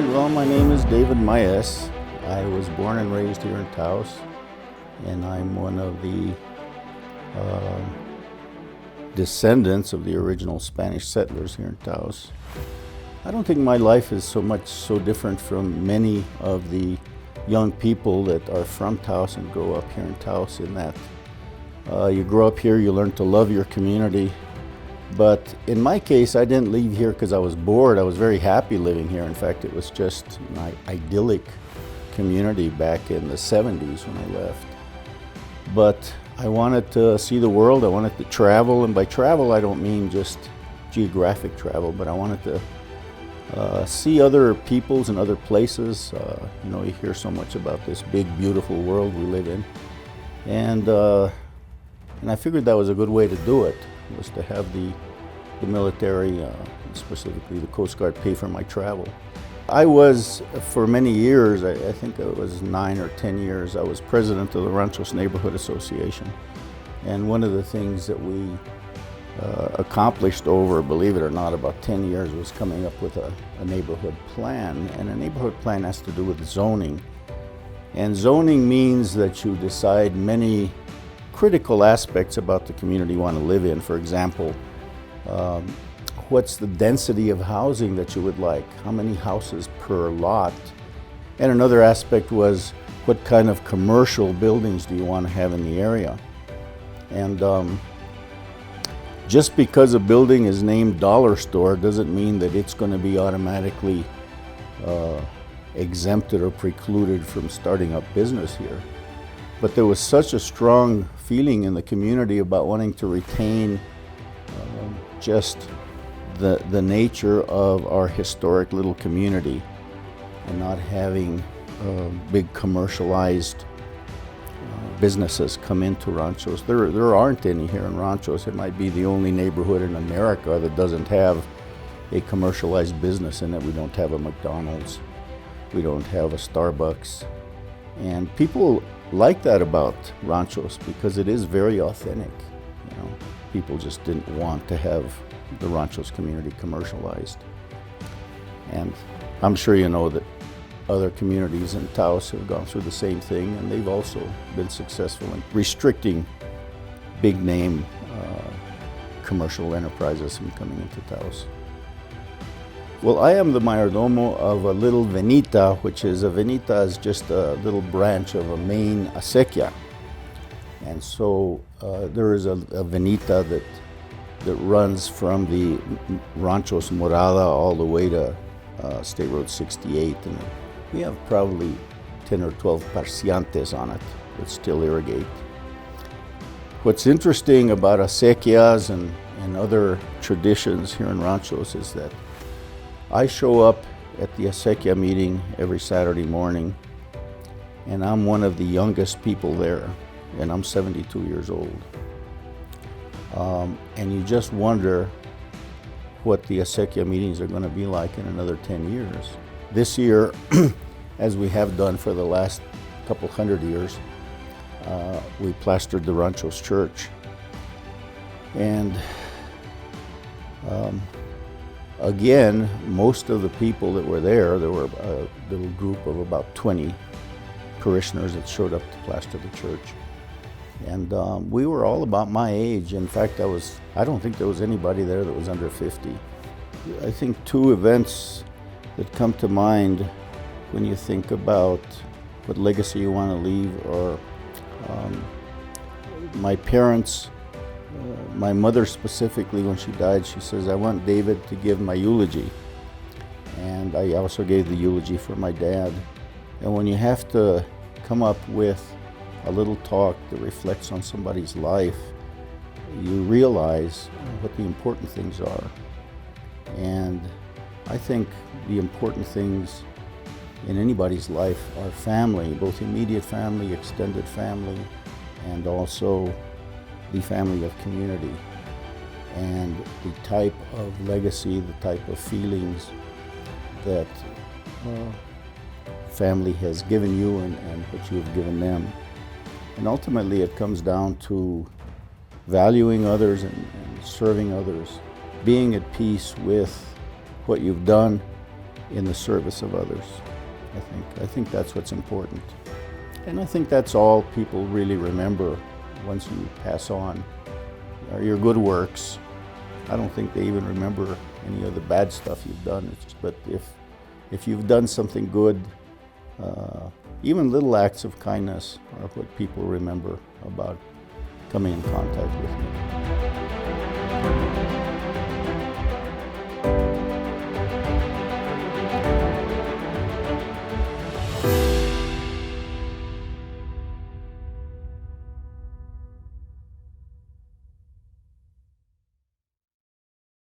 right, well, my name is David Maes. I was born and raised here in Taos, and I'm one of the descendants of the original Spanish settlers here in Taos. I don't think my life is so different from many of the young people that are from Taos and grow up here in Taos, in that you grow up here, you learn to love your community. But in my case, I didn't leave here because I was bored. I was very happy living here. In fact, it was just my idyllic community back in the 70s when I left. But I wanted to see the world, I wanted to travel, and by travel I don't mean just geographic travel, but I wanted to see other peoples and other places. You hear so much about this big, beautiful world we live in. And I figured that was a good way to do it, was to have the military, specifically the Coast Guard, pay for my travel. I was, for many years, I think it was 9 or 10 years, I was president of the Ranchos Neighborhood Association. And one of the things that we accomplished over, believe it or not, about 10 years was coming up with a neighborhood plan. And a neighborhood plan has to do with zoning. And zoning means that you decide many critical aspects about the community you want to live in. For example, what's the density of housing that you would like? How many houses per lot? And another aspect was, what kind of commercial buildings do you want to have in the area? And just because a building is named Dollar Store doesn't mean that it's going to be automatically exempted or precluded from starting up business here. But there was such a strong feeling in the community about wanting to retain just the nature of our historic little community and not having big commercialized businesses come into Ranchos. There aren't any here in Ranchos. It might be the only neighborhood in America that doesn't have a commercialized business in it. We don't have a McDonald's. We don't have a Starbucks. And people like that about Ranchos because it is very authentic. People just didn't want to have the Ranchos community commercialized. And I'm sure you know that other communities in Taos have gone through the same thing, and they've also been successful in restricting big name commercial enterprises from coming into Taos. Well, I am the mayordomo of a little venita, which is just a little branch of a main acequia. And so there is a venita that runs from the Ranchos Morada all the way to State Road 68. And we have probably 10 or 12 parciantes on it that still irrigate. What's interesting about acequias and other traditions here in Ranchos is that I show up at the acequia meeting every Saturday morning, and I'm one of the youngest people there, and I'm 72 years old. And you just wonder what the acequia meetings are going to be like in another 10 years. This year, as we have done for the last couple hundred years, we plastered the Ranchos Church. And again, most of the people that were there were a little group of about 20 parishioners that showed up to plaster the church. And we were all about my age. In fact, I don't think there was anybody there that was under 50. I think two events that come to mind when you think about what legacy you want to leave are my parents. My mother specifically, when she died, she says, I want David to give my eulogy. And I also gave the eulogy for my dad. And when you have to come up with a little talk that reflects on somebody's life, you realize what the important things are. And I think the important things in anybody's life are family, both immediate family, extended family, and also the family of community. And the type of legacy, the type of feelings that family has given you and what you have given them. And ultimately it comes down to valuing others and serving others, being at peace with what you've done in the service of others. I think that's what's important. And I think that's all people really remember once you pass on are your good works. I don't think they even remember any of the bad stuff you've done. But if you've done something good, even little acts of kindness are what people remember about coming in contact with me.